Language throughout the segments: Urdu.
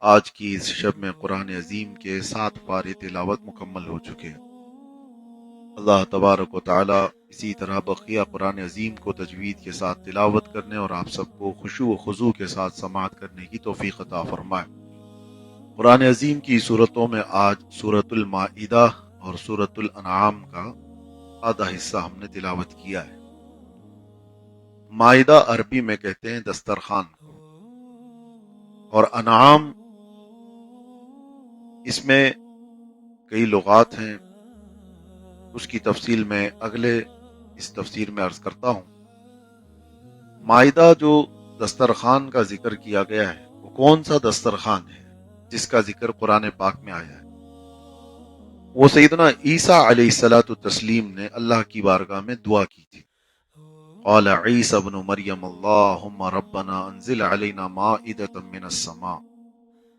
آج کی اس شب میں قرآن عظیم کے 7 پارے تلاوت مکمل ہو چکے ہیں۔ اللہ تبارک و تعالی اسی طرح بقیہ قرآن عظیم کو تجوید کے ساتھ تلاوت کرنے اور آپ سب کو خشوع و خضوع کے ساتھ سماعت کرنے کی توفیق عطا فرمائے۔ قرآن عظیم کی صورتوں میں آج سورۃ المائدہ اور سورۃ الانعام کا آدھا حصہ ہم نے تلاوت کیا ہے۔ مائدہ عربی میں کہتے ہیں دسترخوان کو، اور انعام اس میں کئی لغات ہیں، اس کی تفصیل میں اگلے اس تفسیر میں عرض کرتا ہوں۔ مائدہ جو دسترخوان کا ذکر کیا گیا ہے وہ کون سا دسترخوان ہے جس کا ذکر قرآن پاک میں آیا ہے؟ وہ سیدنا عیسیٰ علیہ الصلوۃ والتسلیم نے اللہ کی بارگاہ میں دعا کی تھی۔ قال عیسی ابن مریم اللہم ربنا انزل علینا مائدۃ من السماء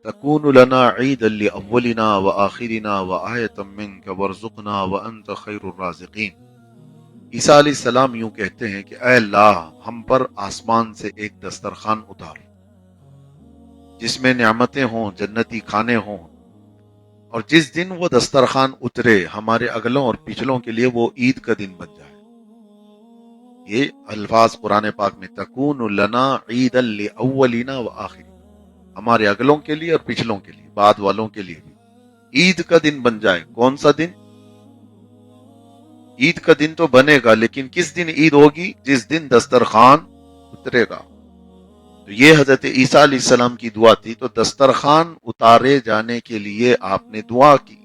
تکون لنا عیدا لاولنا وآخرنا وآیۃ منک وارزقنا وانت خیر الرازقین۔ عیسیٰ علیہ السلام یوں کہتے ہیں کہ اے اللہ، ہم پر آسمان سے ایک دسترخوان اتار جس میں نعمتیں ہوں، جنتی کھانے ہوں، اور جس دن وہ دسترخوان اترے ہمارے اگلوں اور پچھلوں کے لیے وہ عید کا دن بن جائے۔ یہ الفاظ قرآن پاک میں تکون لنا عیدا لاولنا وآخرنا، ہمارے اگلوں کے لیے اور پچھلوں کے لیے، بعد والوں کے لیے بھی عید کا دن بن جائے۔ کون سا دن؟ عید کا دن تو بنے گا، لیکن کس دن عید ہوگی؟ جس دن دسترخوان اترے گا۔ تو یہ حضرت عیسیٰ علیہ السلام کی دعا تھی۔ تو دسترخوان اتارے جانے کے لیے آپ نے دعا کی،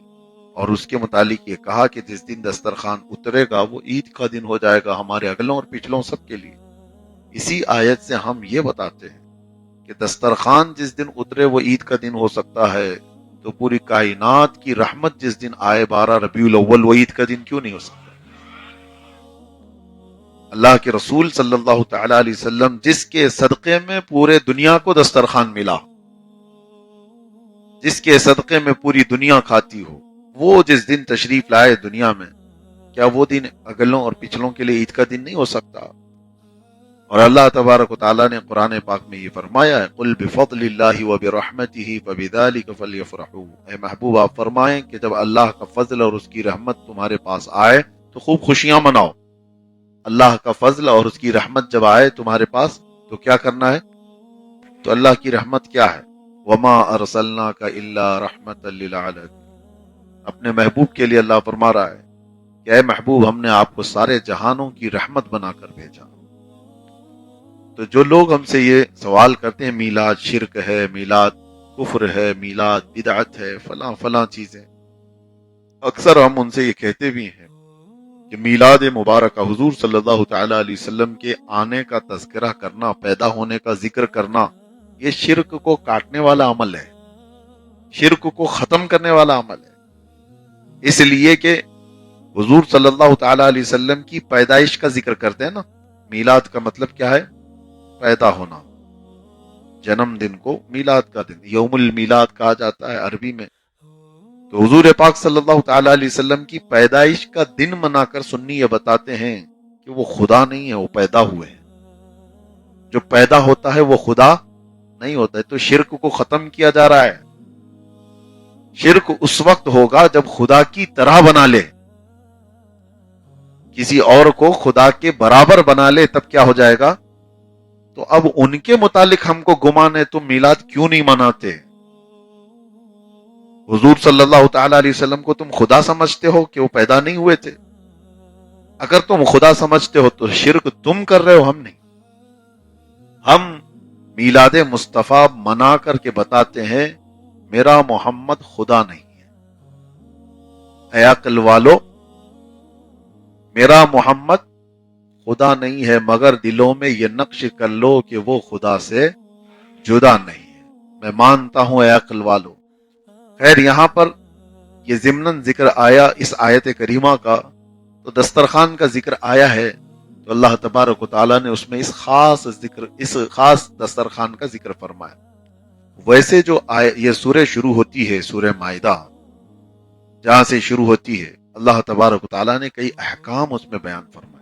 اور اس کے متعلق یہ کہا کہ جس دن دسترخوان اترے گا وہ عید کا دن ہو جائے گا ہمارے اگلوں اور پچھلوں سب کے لیے۔ اسی آیت سے ہم یہ بتاتے ہیں کہ دسترخوان جس دن اترے وہ عید کا دن ہو سکتا ہے، تو پوری کائنات کی رحمت جس دن آئے 12 ربیع الاول وہ عید کا دن کیوں نہیں ہو سکتا؟ اللہ کے رسول صلی اللہ تعالی علیہ وسلم جس کے صدقے میں پورے دنیا کو دسترخوان ملا، جس کے صدقے میں پوری دنیا کھاتی ہو، وہ جس دن تشریف لائے دنیا میں، کیا وہ دن اگلوں اور پچھلوں کے لیے عید کا دن نہیں ہو سکتا؟ اور اللہ تبارک و تعالیٰ نے قرآن پاک میں یہ فرمایا ہے قل بفضل اللہ وبرحمتہ فبذلک فلیفرحوا، اے محبوب آپ فرمائیں کہ جب اللہ کا فضل اور اس کی رحمت تمہارے پاس آئے تو خوب خوشیاں مناؤ۔ اللہ کا فضل اور اس کی رحمت جب آئے تمہارے پاس تو کیا کرنا ہے؟ تو اللہ کی رحمت کیا ہے؟ وما ارسلناک الا رحمتا للعالمین، اپنے محبوب کے لیے اللہ فرما رہا ہے کہ اے محبوب ہم نے آپ کو سارے جہانوں کی رحمت بنا کر بھیجا۔ تو جو لوگ ہم سے یہ سوال کرتے ہیں میلاد شرک ہے، میلاد کفر ہے، میلاد بدعت ہے، فلاں فلاں چیزیں، اکثر ہم ان سے یہ کہتے بھی ہیں کہ میلاد مبارکہ حضور صلی اللہ تعالی علیہ وسلم کے آنے کا تذکرہ کرنا، پیدا ہونے کا ذکر کرنا، یہ شرک کو کاٹنے والا عمل ہے، شرک کو ختم کرنے والا عمل ہے۔ اس لیے کہ حضور صلی اللہ تعالی علیہ وسلم کی پیدائش کا ذکر کرتے ہیں نا۔ میلاد کا مطلب کیا ہے؟ پیدا ہونا، جنم دن کو میلاد کا دن، یوم المیلاد کہا جاتا ہے عربی میں۔ تو حضور پاک صلی اللہ تعالی علیہ وسلم کی پیدائش کا دن منا کر سنی یہ بتاتے ہیں کہ وہ خدا نہیں ہے، وہ پیدا ہوئے ہیں۔ جو پیدا ہوتا ہے وہ خدا نہیں ہوتا ہے۔ تو شرک کو ختم کیا جا رہا ہے۔ شرک اس وقت ہوگا جب خدا کی طرح بنا لے، کسی اور کو خدا کے برابر بنا لے، تب کیا ہو جائے گا؟ تو اب ان کے متعلق ہم کو گمان ہے تم میلاد کیوں نہیں مناتے؟ حضور صلی اللہ تعالی علیہ وسلم کو تم خدا سمجھتے ہو کہ وہ پیدا نہیں ہوئے تھے؟ اگر تم خدا سمجھتے ہو تو شرک تم کر رہے ہو، ہم نہیں۔ ہم میلاد مصطفیٰ منا کر کے بتاتے ہیں میرا محمد خدا نہیں ہے۔ اے عقل والو، میرا محمد خدا نہیں ہے، مگر دلوں میں یہ نقش کر لو کہ وہ خدا سے جدا نہیں ہے۔ میں مانتا ہوں اے عقل والو۔ خیر، یہاں پر یہ ضمناً ذکر آیا اس آیت کریمہ کا، تو دسترخوان کا ذکر آیا ہے، تو اللہ تبارک و تعالیٰ نے اس میں اس خاص دسترخوان کا ذکر فرمایا۔ ویسے جو یہ سورہ شروع ہوتی ہے، سورہ مائدہ جہاں سے شروع ہوتی ہے، اللہ تبارک و تعالیٰ نے کئی احکام اس میں بیان فرمائے۔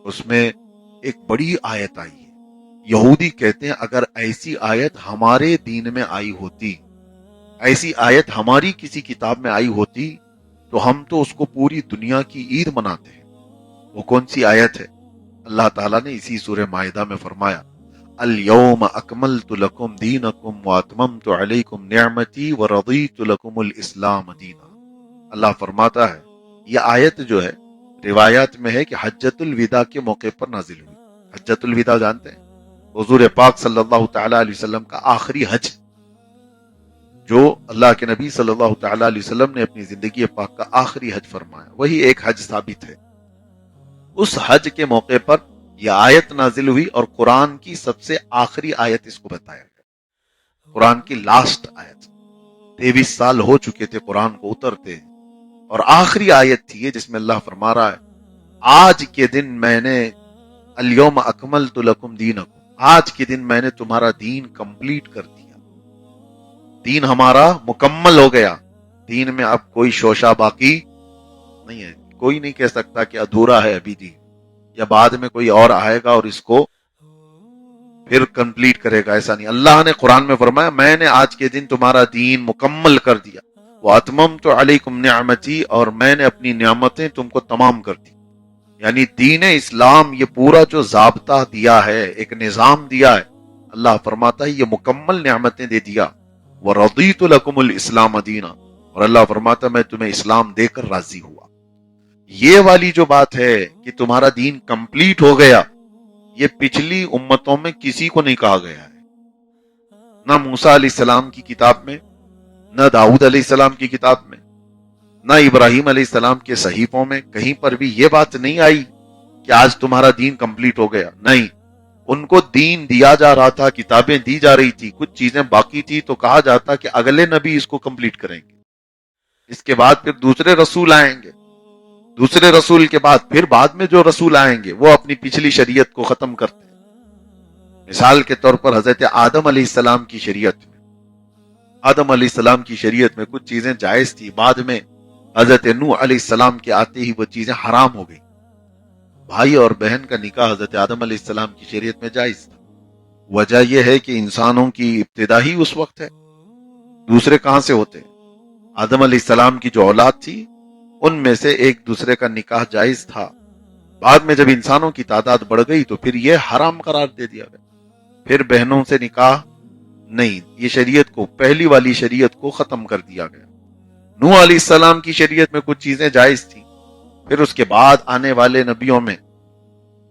اس میں ایک بڑی آیت آئی ہے۔ یہودی کہتے ہیں اگر ایسی آیت ہمارے دین میں آئی ہوتی ایسی آیت ہماری کسی کتاب میں آئی ہوتی تو ہم تو اس کو پوری دنیا کی عید مناتے ہیں۔ وہ کون سی آیت ہے؟ اللہ تعالیٰ نے اسی سورہ مائدہ میں فرمایا، اليوم اکملت لکم دینکم واتممت علیکم نعمتی ورضیت لکم الاسلام دینا۔ اللہ فرماتا ہے، یہ آیت جو ہے روایات میں ہے کہ حجۃ الوداع کے موقع پر نازل ہوئی۔ حجۃ الوداع جانتے ہیں؟ حضور پاک صلی اللہ تعالی علیہ وسلم کا آخری حج، جو اللہ کے نبی صلی اللہ تعالی علیہ وسلم نے اپنی زندگی پاک کا آخری حج فرمایا، وہی ایک حج ثابت ہے۔ اس حج کے موقع پر یہ آیت نازل ہوئی اور قرآن کی سب سے آخری آیت اس کو بتایا گیا، قرآن کی لاسٹ آیت۔ 23 سال ہو چکے تھے قرآن کو اترتے، اور آخری آیت تھی جس میں اللہ فرما رہا ہے، آج کے دن میں نے الیوم اکملت لکم دینکم، آج کے دن میں نے تمہارا دین کمپلیٹ کر دیا، دین ہمارا مکمل ہو گیا، دین میں اب کوئی شوشہ باقی نہیں ہے۔ کوئی نہیں کہہ سکتا کہ ادھورا ہے ابھی دین، یا بعد میں کوئی اور آئے گا اور اس کو پھر کمپلیٹ کرے گا، ایسا نہیں۔ اللہ نے قرآن میں فرمایا، میں نے آج کے دن تمہارا دین مکمل کر دیا، وَأَتْمَمْتُ عَلَيْكُمْ نِعْمَتِي، اور میں نے اپنی نعمتیں تم کو تمام کر دی۔ یعنی دین اسلام یہ پورا جو ضابطہ دیا ہے، ایک نظام دیا ہے، اللہ فرماتا ہے یہ مکمل نعمتیں دے دیا۔ وَرَضِيتُ لَكُمُ الْإِسْلَامَ دِينًا، اور اللہ فرماتا ہے میں تمہیں اسلام دے کر راضی ہوا۔ یہ والی جو بات ہے کہ تمہارا دین کمپلیٹ ہو گیا، یہ پچھلی امتوں میں کسی کو نہیں کہا گیا ہے، نہ موسیٰ علیہ السلام کی کتاب میں، نہ داؤد علیہ السلام کی کتاب میں، نہ ابراہیم علیہ السلام کے صحیفوں میں، کہیں پر بھی یہ بات نہیں آئی کہ آج تمہارا دین کمپلیٹ ہو گیا۔ نہیں، ان کو دین دیا جا رہا تھا، کتابیں دی جا رہی تھی، کچھ چیزیں باقی تھی تو کہا جاتا کہ اگلے نبی اس کو کمپلیٹ کریں گے، اس کے بعد پھر دوسرے رسول آئیں گے، دوسرے رسول کے بعد پھر بعد میں جو رسول آئیں گے وہ اپنی پچھلی شریعت کو ختم کرتے ہیں۔ مثال کے طور پر حضرت آدم علیہ السلام کی شریعت میں، آدم علیہ السلام کی شریعت میں کچھ چیزیں جائز تھی، بعد میں حضرت نوح علیہ السلام کے آتے ہی وہ چیزیں حرام ہو گئی۔ بھائی اور بہن کا نکاح حضرت آدم علیہ السلام کی شریعت میں جائز تھا۔ وجہ یہ ہے کہ انسانوں کی ابتدا ہی اس وقت ہے، دوسرے کہاں سے ہوتے ہیں؟ آدم علیہ السلام کی جو اولاد تھی ان میں سے ایک دوسرے کا نکاح جائز تھا، بعد میں جب انسانوں کی تعداد بڑھ گئی تو پھر یہ حرام قرار دے دیا گیا، پھر بہنوں سے نکاح نہیں، یہ شریعت کو، پہلی والی شریعت کو ختم کر دیا گیا۔ نوح علیہ السلام کی شریعت میں کچھ چیزیں جائز تھیں، پھر اس کے بعد آنے والے نبیوں میں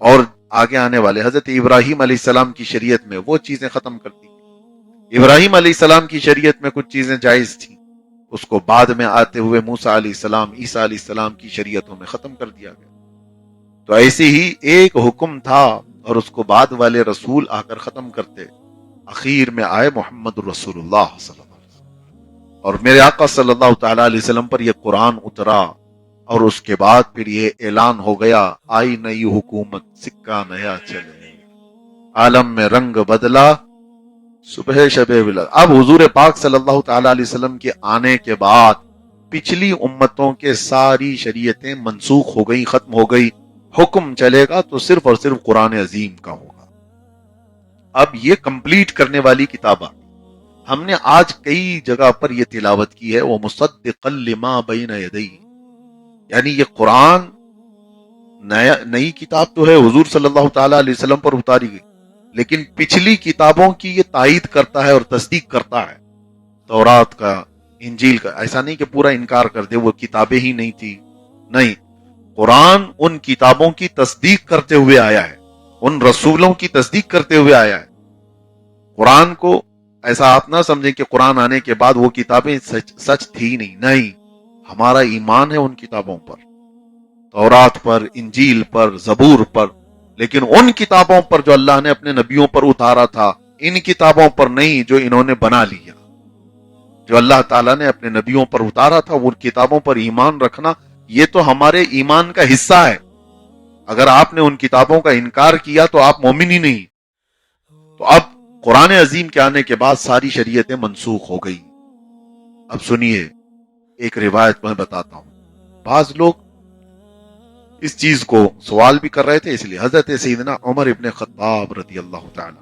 اور آگے آنے والے حضرت ابراہیم علیہ السلام کی شریعت میں وہ چیزیں ختم کر دی گئی۔ ابراہیم علیہ السلام کی شریعت میں کچھ چیزیں جائز تھیں، اس کو بعد میں آتے ہوئے موسیٰ علیہ السلام، عیسیٰ علیہ السلام کی شریعتوں میں ختم کر دیا گیا۔ تو ایسے ہی ایک حکم تھا اور اس کو بعد والے رسول آ کر ختم کرتے، اخیر میں آئے محمد رسول اللہ صلی اللہ علیہ وسلم، اور میرے آقا صلی اللہ تعالی علیہ وسلم پر یہ قرآن اترا، اور اس کے بعد پھر یہ اعلان ہو گیا، آئی نئی حکومت، سکہ نیا چلے، عالم میں رنگ بدلا، صبح شب ولد۔ اب حضور پاک صلی اللہ تعالی علیہ وسلم کے آنے کے بعد پچھلی امتوں کے ساری شریعتیں منسوخ ہو گئی، ختم ہو گئی، حکم چلے گا تو صرف اور صرف قرآن عظیم کا ہوگا۔ اب یہ کمپلیٹ کرنے والی کتاب ہم نے آج کئی جگہ پر یہ تلاوت کی ہے، وہ مصدقا لما بین یدیہ، یعنی یہ قرآن نئی کتاب تو ہے، حضور صلی اللہ تعالی علیہ وسلم پر اتاری گئی، لیکن پچھلی کتابوں کی یہ تائید کرتا ہے اور تصدیق کرتا ہے، تورات کا، انجیل کا۔ ایسا نہیں کہ پورا انکار کر دے، وہ کتابیں ہی نہیں تھی، نہیں، قرآن ان کتابوں کی تصدیق کرتے ہوئے آیا ہے، ان رسولوں کی تصدیق کرتے ہوئے آیا ہے۔ قرآن کو ایسا آپ نہ سمجھیں کہ قرآن آنے کے بعد وہ کتابیں سچ تھی نہیں، ہمارا ایمان ہے ان کتابوں پر، تورات پر، انجیل پر، زبور پر، لیکن ان کتابوں پر جو اللہ نے اپنے نبیوں پر اتارا تھا، ان کتابوں پر نہیں جو انہوں نے بنا لیا۔ جو اللہ تعالیٰ نے اپنے نبیوں پر اتارا تھا، وہ کتابوں پر ایمان رکھنا یہ تو ہمارے ایمان کا حصہ ہے۔ اگر آپ نے ان کتابوں کا انکار کیا تو آپ مومن ہی نہیں۔ تو اب قرآن عظیم کے آنے کے بعد ساری شریعتیں منسوخ ہو گئی۔ اب سنیے ایک روایت میں بتاتا ہوں، بعض لوگ اس چیز کو سوال بھی کر رہے تھے، اس لیے حضرت سیدنا عمر ابن خطاب رضی اللہ تعالی،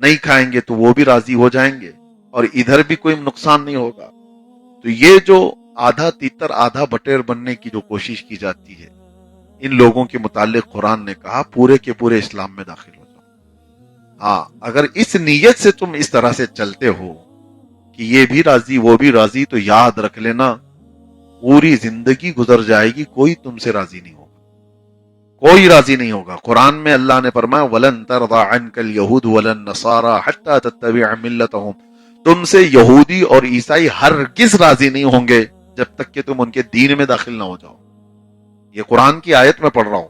نہیں کھائیں گے تو وہ بھی راضی ہو جائیں گے اور ادھر بھی کوئی نقصان نہیں ہوگا. تو یہ جو آدھا تیتر آدھا بٹیر بننے کی جو کوشش کی جاتی ہے، ان لوگوں کے متعلق قرآن نے کہا پورے کے پورے اسلام میں داخل ہو جاؤ. ہاں، اگر اس نیت سے تم اس طرح سے چلتے ہو کہ یہ بھی راضی وہ بھی راضی، تو یاد رکھ لینا پوری زندگی گزر جائے گی، کوئی تم سے راضی نہیں ہوگا، کوئی راضی نہیں ہوگا. قرآن میں اللہ نے فرمایا وَلَن تَرْضَىٰ عَنْكَ الْيَهُودُ وَلَا النَّصَارَىٰ حَتَّىٰ تَتَّبِعَ مِلَّتَهُمْ. تم سے یہودی اور عیسائی ہرگز راضی نہیں ہوں گے جب تک کہ تم ان کے دین میں داخل نہ ہو جاؤ. یہ قرآن کی آیت میں پڑھ رہا ہوں.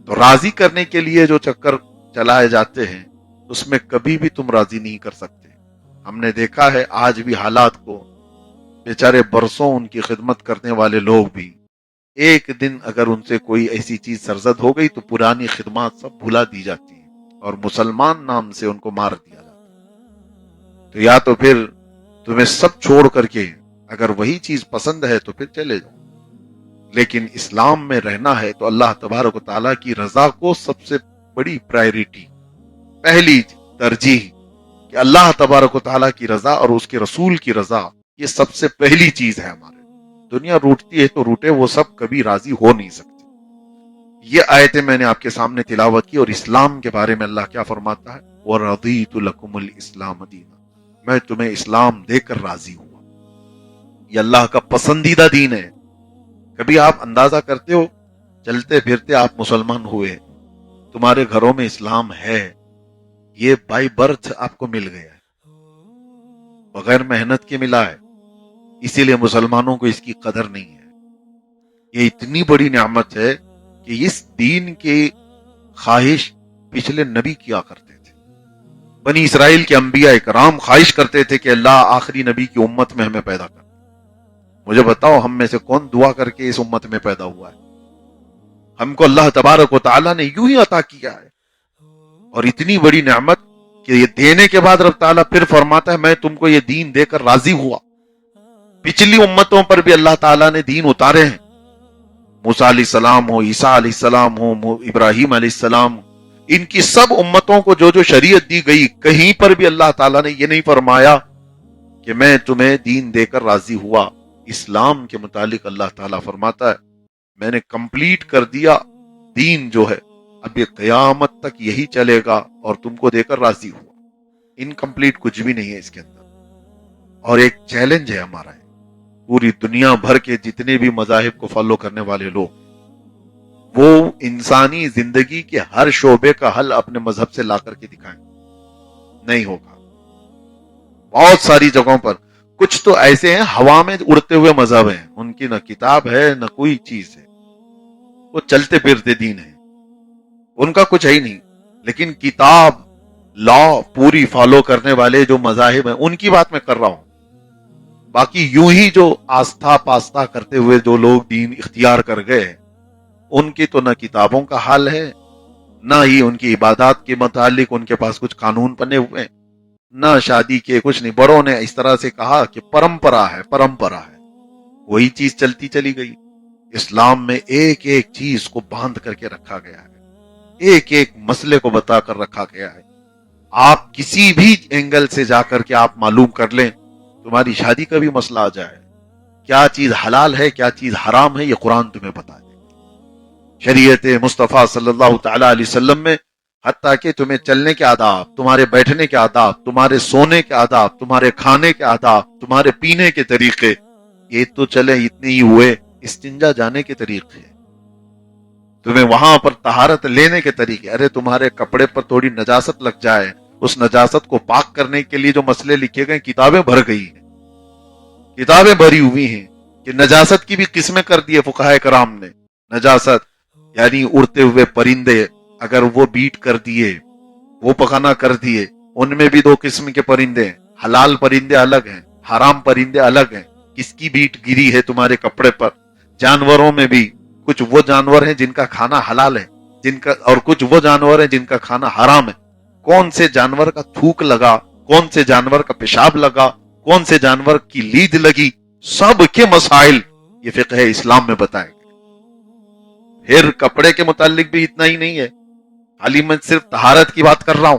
تو راضی کرنے کے لیے جو چکر چلائے جاتے ہیں اس میں کبھی بھی تم راضی نہیں کر سکتے. ہم نے دیکھا ہے آج بھی حالات کو، بیچارے برسوں ان کی خدمت کرنے والے لوگ بھی ایک دن اگر ان سے کوئی ایسی چیز سرزد ہو گئی تو پرانی خدمات سب بھلا دی جاتی ہیں اور مسلمان نام سے ان کو مار دیا جاتا ہے. تو یا تو پھر تمہیں سب چھوڑ کر کے اگر وہی چیز پسند ہے تو پھر چلے جاؤ، لیکن اسلام میں رہنا ہے تو اللہ تبارک و تعالیٰ کی رضا کو سب سے بڑی پرائیورٹی، پہلی ترجیح کہ اللہ تبارک و تعالیٰ کی رضا اور اس کے رسول کی رضا، یہ سب سے پہلی چیز ہے ہمارے. دنیا روٹتی ہے تو روٹے، وہ سب کبھی راضی ہو نہیں سکتے. یہ آیتیں میں نے آپ کے سامنے تلاوت کی. اور اسلام کے بارے میں اللہ کیا فرماتا ہے وَرَضِيتُ لَكُمُ الْإِسْلَامَ دِينًا، میں تمہیں اسلام دے کر راضی ہوا. یہ اللہ کا پسندیدہ دین ہے. کبھی آپ اندازہ کرتے ہو چلتے پھرتے آپ مسلمان ہوئے، تمہارے گھروں میں اسلام ہے، یہ بائی برتھ آپ کو مل گیا ہے، بغیر محنت کے ملا ہے. اسی لیے مسلمانوں کو اس کی قدر نہیں ہے. یہ اتنی بڑی نعمت ہے کہ اس دین کی خواہش پچھلے نبی کیا کرتے تھے. بنی اسرائیل کے انبیاء کرام خواہش کرتے تھے کہ اللہ آخری نبی کی امت میں ہمیں پیدا کر. مجھے بتاؤ ہم میں سے کون دعا کر کے اس امت میں پیدا ہوا ہے؟ ہم کو اللہ تبارک و تعالیٰ نے یوں ہی عطا کیا ہے. اور اتنی بڑی نعمت کہ یہ دینے کے بعد رب تعالیٰ پھر فرماتا ہے میں تم کو یہ دین دے کر راضی ہوا. پچھلی امتوں پر بھی اللہ تعالیٰ نے دین اتارے ہیں، موسیٰ علیہ السلام ہو، عیسیٰ علیہ السلام ہو، ابراہیم علیہ السلام ہو، ان کی سب امتوں کو جو جو شریعت دی گئی، کہیں پر بھی اللہ تعالیٰ نے یہ نہیں فرمایا کہ میں تمہیں دین دے کر راضی ہوا. اسلام کے متعلق اللہ تعالیٰ فرماتا ہے میں نے کمپلیٹ کر دیا دین جو ہے، اب یہ قیامت تک یہی چلے گا اور تم کو دے کر راضی ہوا. انکمپلیٹ کچھ بھی نہیں ہے اس کے اندر. اور ایک چیلنج ہے ہمارا، پوری دنیا بھر کے جتنے بھی مذاہب کو فالو کرنے والے لوگ، وہ انسانی زندگی کے ہر شعبے کا حل اپنے مذہب سے لا کر کے دکھائیں. نہیں ہوگا. بہت ساری جگہوں پر کچھ تو ایسے ہیں ہوا میں اڑتے ہوئے مذہب ہیں، ان کی نہ کتاب ہے نہ کوئی چیز ہے، وہ چلتے پھرتے دین ہے، ان کا کچھ ہے ہی نہیں. لیکن کتاب لا پوری فالو کرنے والے جو مذاہب ہیں ان کی بات میں کر رہا ہوں. باقی یوں ہی جو آستھا پاستہ کرتے ہوئے جو لوگ دین اختیار کر گئے، ان کی تو نہ کتابوں کا حال ہے، نہ ہی ان کی عبادات کے متعلق ان کے پاس کچھ قانون بنے ہوئے، نہ شادی کے کچھ نہیں. بڑوں نے اس طرح سے کہا کہ پرمپرا ہے، پرمپرا ہے، وہی چیز چلتی چلی گئی. اسلام میں ایک ایک چیز کو باندھ کر کے رکھا گیا ہے، ایک ایک مسئلے کو بتا کر رکھا گیا ہے. آپ کسی بھی اینگل سے جا کر کے آپ معلوم کر لیں، تمہاری شادی کا بھی مسئلہ آ جائے، کیا چیز حلال ہے کیا چیز حرام ہے یہ قرآن تمہیں بتا دے گا. شریعت مصطفیٰ صلی اللہ تعالی علیہ وسلم میں حتیٰ کہ تمہیں چلنے کے آداب، تمہارے بیٹھنے کے آداب، تمہارے سونے کے آداب، تمہارے کھانے کے آداب، تمہارے پینے کے طریقے، یہ تو چلے اتنے ہی ہوئے. استنجا جانے کے طریقے، تمہیں وہاں پر طہارت لینے کے طریقے. ارے تمہارے کپڑے پر تھوڑی نجاست لگ جائے، اس نجاست کو پاک کرنے کے لیے جو مسئلے لکھے گئے، کتابیں بھر گئی ہیں، کتابیں بھری ہوئی ہیں کہ نجاست کی بھی قسمیں کر دی فقہائے کرام نے. نجاست یعنی اڑتے ہوئے پرندے اگر وہ بیٹ کر دیے، وہ پخانا کر دیے، ان میں بھی دو قسم کے پرندے ہیں، حلال پرندے الگ ہیں، حرام پرندے الگ ہیں. کس کی بیٹ گری ہے تمہارے کپڑے پر؟ جانوروں میں بھی کچھ وہ جانور ہیں جن کا کھانا حلال ہے، اور کچھ وہ جانور ہیں جن کا کھانا حرام ہے. کون سے جانور کا تھوک لگا، کون سے جانور کا پیشاب لگا، کون سے جانور کی لید لگی، سب کے مسائل یہ فقہ اسلام میں بتائے گئے. پھر کپڑے کے متعلق بھی اتنا ہی نہیں ہے، خالی میں صرف طہارت کی بات کر رہا ہوں.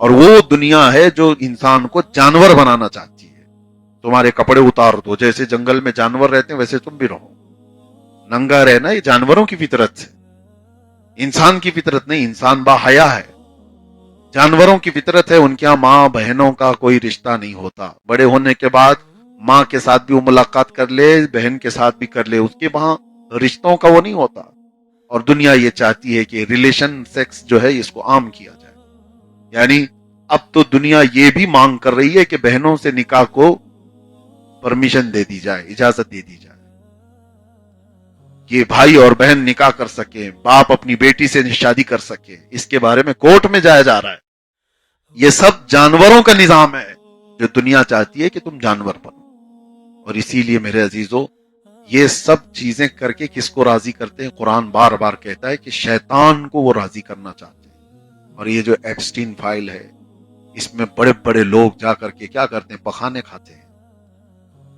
اور وہ دنیا ہے جو انسان کو جانور بنانا چاہتی ہے. تمہارے کپڑے اتار دو، جیسے جنگل میں جانور رہتے ہیں ویسے تم بھی رہو. ننگا رہنا یہ جانوروں کی فطرت ہے، انسان کی فطرت نہیں. انسان با حیا ہے. جانوروں کی فطرت ہے، ان کے یہاں ماں بہنوں کا کوئی رشتہ نہیں ہوتا. بڑے ہونے کے بعد ماں کے ساتھ بھی وہ ملاقات کر لے، بہن کے ساتھ بھی کر لے، اس کے وہاں رشتوں کا وہ نہیں ہوتا. اور دنیا یہ چاہتی ہے کہ ریلیشن سیکس جو ہے اس کو عام کیا جائے. یعنی اب تو دنیا یہ بھی مانگ کر رہی ہے کہ بہنوں سے نکاح کو پرمیشن دے دی جائے، اجازت دے دی جائے. یہ بھائی اور بہن نکاح کر سکے، باپ اپنی بیٹی سے شادی کر سکے، اس کے بارے میں کورٹ میں جایا جا رہا ہے. یہ سب جانوروں کا نظام ہے جو دنیا چاہتی ہے کہ تم جانور بنو. اور اسی لیے میرے عزیزو، یہ سب چیزیں کر کے کس کو راضی کرتے ہیں؟ قرآن بار بار کہتا ہے کہ شیطان کو وہ راضی کرنا چاہتے ہیں. اور یہ جو ایپسٹین فائل ہے، اس میں بڑے بڑے لوگ جا کر کے کیا کرتے ہیں؟ پخانے کھاتے ہیں.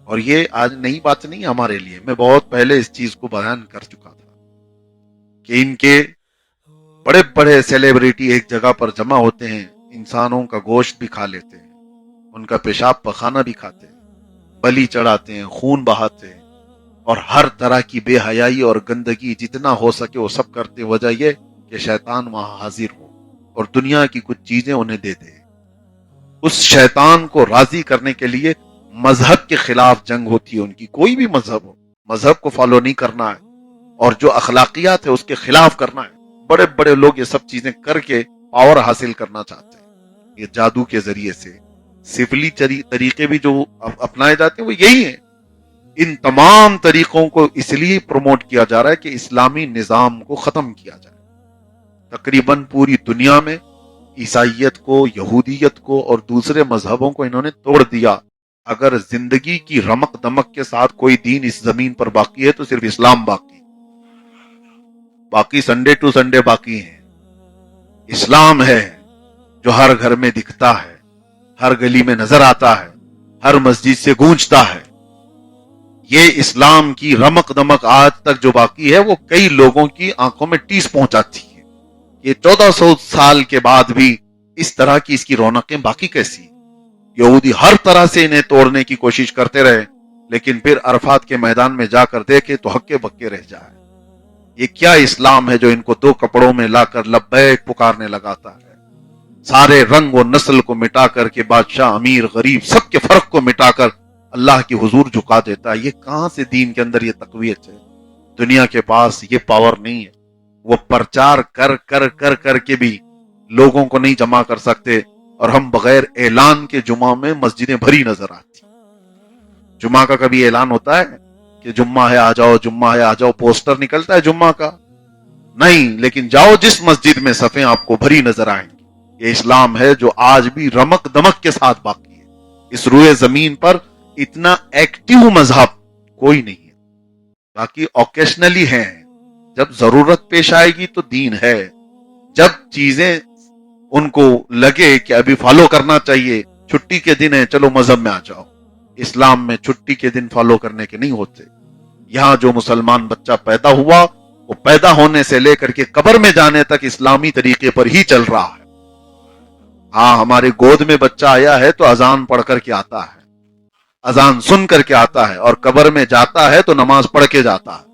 اور یہ آج نئی بات نہیں ہمارے لیے، میں بہت پہلے اس چیز کو بیان کر چکا تھا کہ ان کے بڑے بڑے سیلیبریٹی ایک جگہ پر جمع ہوتے ہیں، انسانوں کا گوشت بھی کھا لیتے ہیں، ان کا پیشاب پخانہ بھی کھاتے ہیں، بلی چڑھاتے ہیں، خون بہاتے ہیں، اور ہر طرح کی بے حیائی اور گندگی جتنا ہو سکے وہ سب کرتے. وجہ یہ کہ شیطان وہاں حاضر ہو اور دنیا کی کچھ چیزیں انہیں دے دے. اس شیطان کو راضی کرنے کے لیے مذہب کے خلاف جنگ ہوتی ہے ان کی. کوئی بھی مذہب ہو، مذہب کو فالو نہیں کرنا ہے، اور جو اخلاقیات ہے اس کے خلاف کرنا ہے. بڑے بڑے لوگ یہ سب چیزیں کر کے پاور حاصل کرنا چاہتے ہیں. یہ جادو کے ذریعے سے سفلی طریقے بھی جو اپنائے جاتے ہیں وہ یہی ہیں. ان تمام طریقوں کو اس لیے پروموٹ کیا جا رہا ہے کہ اسلامی نظام کو ختم کیا جائے. تقریباً پوری دنیا میں عیسائیت کو، یہودیت کو اور دوسرے مذہبوں کو انہوں نے توڑ دیا. اگر زندگی کی رمق دمک کے ساتھ کوئی دین اس زمین پر باقی ہے تو صرف اسلام باقی. باقی سنڈے ٹو سنڈے باقی ہیں. اسلام ہے جو ہر گھر میں دکھتا ہے، ہر گلی میں نظر آتا ہے، ہر مسجد سے گونجتا ہے. یہ اسلام کی رمق دمک آج تک جو باقی ہے وہ کئی لوگوں کی آنکھوں میں ٹیس پہنچاتی ہے. یہ 1400 سال کے بعد بھی اس طرح کی اس کی رونقیں باقی کیسی؟ یہودی ہر طرح سے انہیں توڑنے کی کوشش کرتے رہے، لیکن پھر عرفات کے میدان میں جا کر دیکھے تو ہکے بکے رہ جائے. یہ کیا اسلام ہے جو ان کو دو کپڑوں میں لا کر لبیک پکارنے لگاتا ہے؟ سارے رنگ و نسل کو مٹا کر کے بادشاہ، امیر، غریب سب کے فرق کو مٹا کر اللہ کی حضور جھکا دیتا ہے. یہ کہاں سے دین کے اندر یہ تقویت ہے؟ دنیا کے پاس یہ پاور نہیں ہے. وہ پرچار کر کر کر کر کے بھی لوگوں کو نہیں جمع کر سکتے، اور ہم بغیر اعلان کے جمعہ میں مسجدیں بھری نظر آتی. جمعہ کا کبھی اعلان ہوتا ہے کہ جمعہ ہے آ جاؤ، جمعہ ہے آ جاؤ؟ پوسٹر نکلتا ہے جمعہ کا؟ نہیں. لیکن جاؤ جس مسجد میں صفیں آپ کو بھری نظر آئیں گی. یہ اسلام ہے جو آج بھی رمق دمک کے ساتھ باقی ہے. اس روئے زمین پر اتنا ایکٹیو مذہب کوئی نہیں ہے. باقی اوکیشنلی ہیں، جب ضرورت پیش آئے گی تو دین ہے. جب چیزیں ان کو لگے کہ ابھی فالو کرنا چاہیے، چھٹی کے دن ہے چلو مذہب میں آ جاؤ. اسلام میں چھٹی کے دن فالو کرنے کے نہیں ہوتے. یہاں جو مسلمان بچہ پیدا ہوا وہ پیدا ہونے سے لے کر کے قبر میں جانے تک اسلامی طریقے پر ہی چل رہا ہے. ہاں، ہمارے گود میں بچہ آیا ہے تو اذان پڑھ کر کے آتا ہے، اذان سن کر کے آتا ہے، اور قبر میں جاتا ہے تو نماز پڑھ کے جاتا ہے.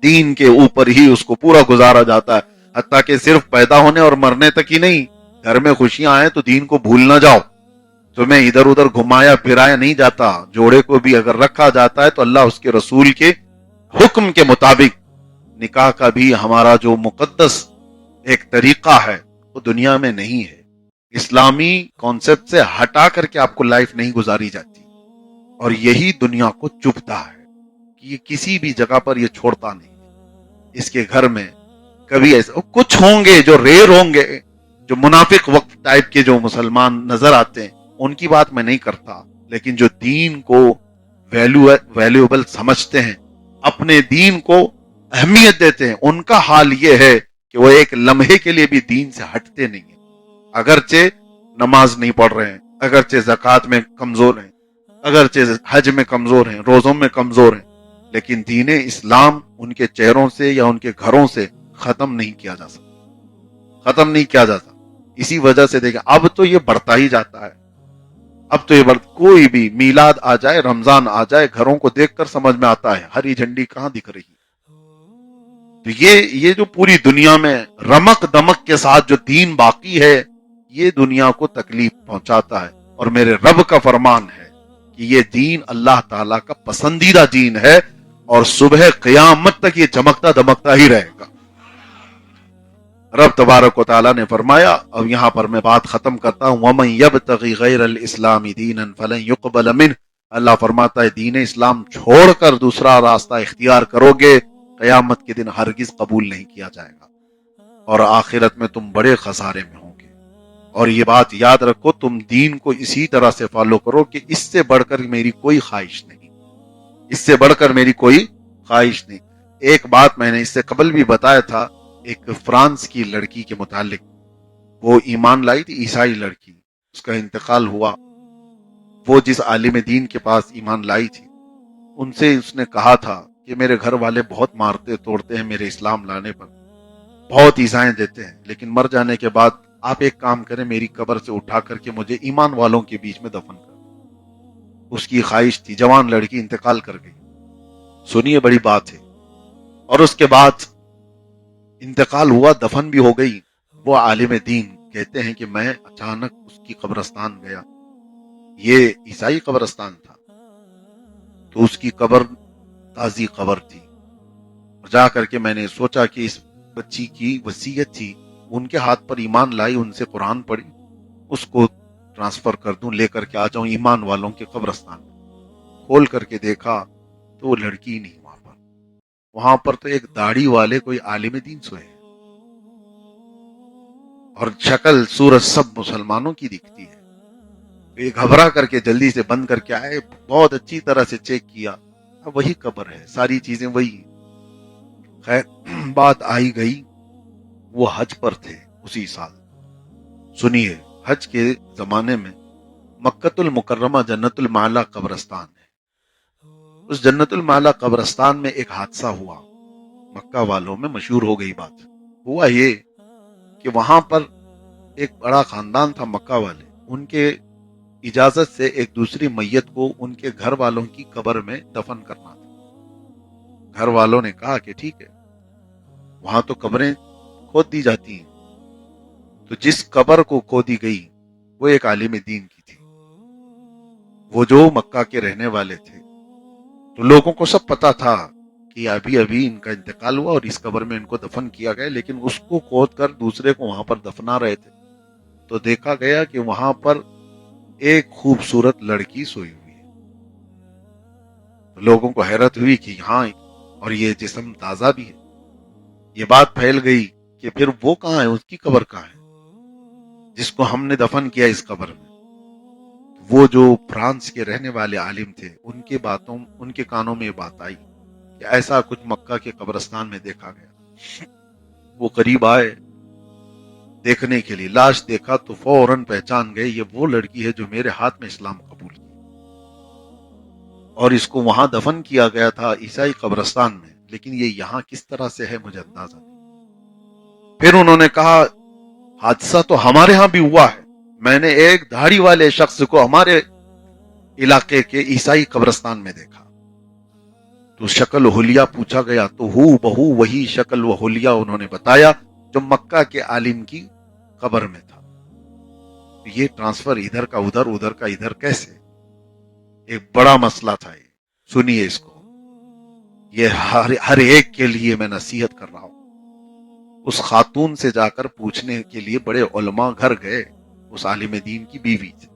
دین کے اوپر ہی اس کو پورا گزارا جاتا ہے. حتیٰ کہ صرف پیدا ہونے اور مرنے تک ہی نہیں، گھر میں خوشیاں آئیں تو دین کو بھول نہ جاؤ. تمہیں ادھر ادھر گھمایا پھرایا نہیں جاتا. جوڑے کو بھی اگر رکھا جاتا ہے تو اللہ اس کے رسول کے حکم کے مطابق. نکاح کا بھی ہمارا جو مقدس ایک طریقہ ہے وہ دنیا میں نہیں ہے. اسلامی کانسیپٹ سے ہٹا کر کے آپ کو لائف نہیں گزاری جاتی، اور یہی دنیا کو چبھتا ہے کہ یہ کسی بھی جگہ پر یہ چھوڑتا نہیں. اس کے گھر میں کبھی ایسا کچھ ہوں گے جو ریئر ہوں گے، جو منافق وقت ٹائپ کے جو مسلمان نظر آتے ہیں، ان کی بات میں نہیں کرتا. لیکن جو دین کو ویلیوبل سمجھتے ہیں، اپنے دین کو اہمیت دیتے ہیں، ان کا حال یہ ہے کہ وہ ایک لمحے کے لیے بھی دین سے ہٹتے نہیں ہیں. اگرچہ نماز نہیں پڑھ رہے ہیں، اگرچہ زکوٰۃ میں کمزور ہیں، اگرچہ حج میں کمزور ہیں، روزوں میں کمزور ہیں، لیکن دین اسلام ان کے چہروں سے یا ان کے گھروں سے ختم نہیں کیا جا سکتا. ختم نہیں کیا جا سکتا. اسی وجہ سے دیکھیں اب تو یہ بڑھتا ہی جاتا ہے. اب تو یہ کوئی بھی میلاد آ جائے، رمضان آ جائے، گھروں کو دیکھ کر سمجھ میں آتا ہے ہری جھنڈی کہاں دکھ رہی. تو یہ جو پوری دنیا میں رمق دمک کے ساتھ جو دین باقی ہے، یہ دنیا کو تکلیف پہنچاتا ہے. اور میرے رب کا فرمان ہے کہ یہ دین اللہ تعالیٰ کا پسندیدہ دین ہے اور صبح قیامت تک یہ چمکتا دمکتا ہی رہے گا. رب تبارک و تعالیٰ نے فرمایا، اب یہاں پر میں بات ختم کرتا ہوں، وَمَن يَبْتَغِ غَيْرَ الْإِسْلَامِ دِينًا فَلَن يُقْبَلَ مِنْهُ. اللہ فرماتا ہے دین اسلام چھوڑ کر دوسرا راستہ اختیار کرو گے، قیامت کے دن ہرگز قبول نہیں کیا جائے گا اور آخرت میں تم بڑے خسارے میں ہوں گے. اور یہ بات یاد رکھو، تم دین کو اسی طرح سے فالو کرو کہ اس سے بڑھ کر میری کوئی خواہش نہیں، اس سے بڑھ کر میری کوئی خواہش نہیں. ایک بات میں نے اس سے قبل بھی بتایا تھا، ایک فرانس کی لڑکی کے متعلق، وہ ایمان لائی تھی، عیسائی لڑکی، اس کا انتقال ہوا. وہ جس عالم دین کے پاس ایمان لائی تھی، ان سے اس نے کہا تھا کہ میرے گھر والے بہت مارتے توڑتے ہیں میرے اسلام لانے پر، بہت ایذائیں دیتے ہیں، لیکن مر جانے کے بعد آپ ایک کام کریں، میری قبر سے اٹھا کر کے مجھے ایمان والوں کے بیچ میں دفن کر. اس کی خواہش تھی. جوان لڑکی انتقال کر گئی. سنیے بڑی بات ہے. اور اس کے بعد انتقال ہوا، دفن بھی ہو گئی. وہ عالم دین کہتے ہیں کہ میں اچانک اس کی قبرستان گیا، یہ عیسائی قبرستان تھا، تو اس کی قبر تازی قبر تھی. جا کر کے میں نے سوچا کہ اس بچی کی وصیت تھی، ان کے ہاتھ پر ایمان لائی، ان سے قرآن پڑھی، اس کو ٹرانسفر کر دوں، لے کر کے آ جاؤں ایمان والوں کے قبرستان. کھول کر کے دیکھا تو وہ لڑکی نہیں وہاں پر. وہاں پر تو ایک داڑھی والے کوئی عالم دین سوئے ہیں اور شکل صورت سب مسلمانوں کی دکھتی ہے. یہ گھبرا کر کے جلدی سے بند کر کے آئے، بہت اچھی طرح سے چیک کیا، وہی قبر ہے، ساری چیزیں وہی. خیر بات آئی گئی، وہ حج پر تھے اسی سال. سنیے، حج کے زمانے میں مکۃ المکرمہ جنت المعلی قبرستان ہے. اس جنت المعلی قبرستان میں ایک حادثہ ہوا، مکہ والوں میں مشہور ہو گئی بات. ہوا یہ کہ وہاں پر ایک بڑا خاندان تھا مکہ والے، ان کے اجازت سے ایک دوسری میت کو ان کے گھر والوں کی قبر میں دفن کرنا تھا. گھر والوں نے کہا کہ ٹھیک ہے، وہاں تو قبریں کھود دی جاتی ہیں. تو جس قبر کو کھودی گئی وہ ایک عالم دین کی تھی، وہ جو مکہ کے رہنے والے تھے. تو لوگوں کو سب پتا تھا کہ ابھی ان کا انتقال ہوا اور اس قبر میں ان کو دفن کیا گیا، لیکن اس کو کھود کر دوسرے کو وہاں پر دفنا رہے تھے. تو دیکھا گیا کہ وہاں پر ایک خوبصورت لڑکی سوئی ہوئی ہے. لوگوں کو حیرت ہوئی کہ ہاں، اور یہ جسم تازہ بھی ہے. یہ بات پھیل گئی کہ پھر وہ کہاں ہے، اس کی قبر کہاں ہے جس کو ہم نے دفن کیا اس قبر میں. وہ جو فرانس کے رہنے والے عالم تھے، ان کے کانوں میں یہ بات آئی کہ ایسا کچھ مکہ کے قبرستان میں دیکھا گیا. وہ قریب آئے دیکھنے کے لیے، لاش دیکھا تو فوراً پہچان گئے یہ وہ لڑکی ہے جو میرے ہاتھ میں اسلام قبول کی، اور اس کو وہاں دفن کیا گیا تھا عیسائی قبرستان میں، لیکن یہ یہاں کس طرح سے ہے مجھے اندازہ نہیں. پھر انہوں نے کہا حادثہ تو ہمارے ہاں بھی ہوا ہے، میں نے ایک داڑھی والے شخص کو ہمارے علاقے کے عیسائی قبرستان میں دیکھا. تو شکل و حلیہ پوچھا گیا تو ہو بہو وہی شکل و حلیہ انہوں نے بتایا جو مکہ کے عالم کی قبر میں تھا. یہ ٹرانسفر ادھر کا ادھر، ادھر کا ادھر کیسے؟ ایک بڑا مسئلہ تھا یہ. سنیے اس کو، یہ ہر ایک کے لیے میں نصیحت کر رہا ہوں. اس خاتون سے جا کر پوچھنے کے لیے بڑے علماء گھر گئے، اس عالم دین کی بیوی سے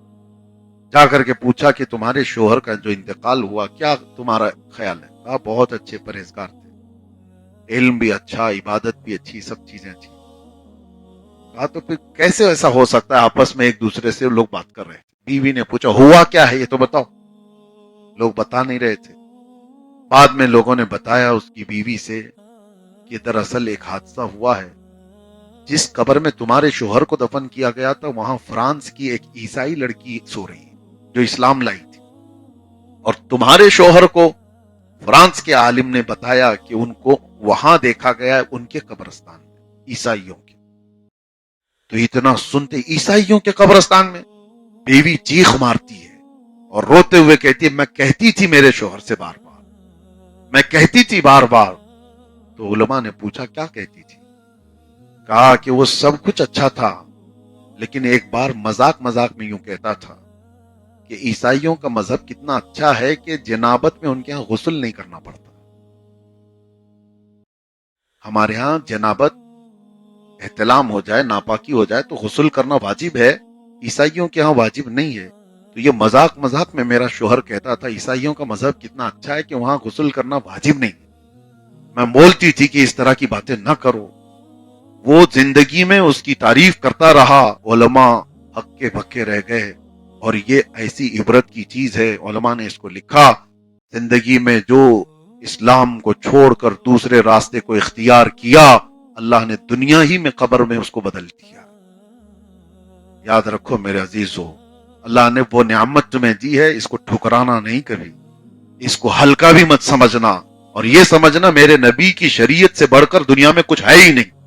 جا کر کے پوچھا کہ تمہارے شوہر کا جو انتقال ہوا کیا تمہارا خیال ہے؟ کہا بہت اچھے پرہیزگار تھے، علم بھی اچھا، عبادت بھی اچھی، سب چیزیں اچھی. کہا تو پھر کیسے ایسا ہو سکتا ہے؟ آپس میں ایک دوسرے سے لوگ بات کر رہے تھے. بیوی نے پوچھا ہوا کیا ہے یہ تو بتاؤ. لوگ بتا نہیں رہے تھے. بعد میں لوگوں نے بتایا اس کی بیوی سے کہ دراصل ایک حادثہ ہوا ہے، جس قبر میں تمہارے شوہر کو دفن کیا گیا تھا وہاں فرانس کی ایک عیسائی لڑکی سو رہی ہے جو اسلام لائی تھی، اور تمہارے شوہر کو فرانس کے عالم نے بتایا کہ ان کو وہاں دیکھا گیا ہے ان کے قبرستان میں عیسائیوں کے. تو اتنا سنتے عیسائیوں کے قبرستان میں بیوی چیخ مارتی ہے اور روتے ہوئے کہتی ہے میں کہتی تھی میرے شوہر سے بار بار، میں کہتی تھی بار بار۔ تو علماء نے پوچھا کیا کہتی تھی؟ کہا کہ وہ سب کچھ اچھا تھا، لیکن ایک بار مذاق مذاق میں یوں کہتا تھا کہ عیسائیوں کا مذہب کتنا اچھا ہے کہ جنابت میں ان کے ہاں غسل نہیں کرنا پڑتا۔ ہمارے ہاں جنابت احتلام ہو جائے، ناپاکی ہو جائے تو غسل کرنا واجب ہے، عیسائیوں کے ہاں واجب نہیں ہے۔ تو یہ مذاق مذاق میں میرا شوہر کہتا تھا عیسائیوں کا مذہب کتنا اچھا ہے کہ وہاں غسل کرنا واجب نہیں ہے۔ میں بولتی تھی کہ اس طرح کی باتیں نہ کرو۔ وہ زندگی میں اس کی تعریف کرتا رہا، علماء ہکے بکے رہ گئے۔ اور یہ ایسی عبرت کی چیز ہے، علماء نے اس کو لکھا، زندگی میں جو اسلام کو چھوڑ کر دوسرے راستے کو اختیار کیا، اللہ نے دنیا ہی میں قبر میں اس کو بدل دیا۔ یاد رکھو میرے عزیزو، اللہ نے وہ نعمت تمہیں دی ہے، اس کو ٹھکرانا نہیں کبھی، اس کو ہلکا بھی مت سمجھنا، اور یہ سمجھنا میرے نبی کی شریعت سے بڑھ کر دنیا میں کچھ ہے ہی نہیں۔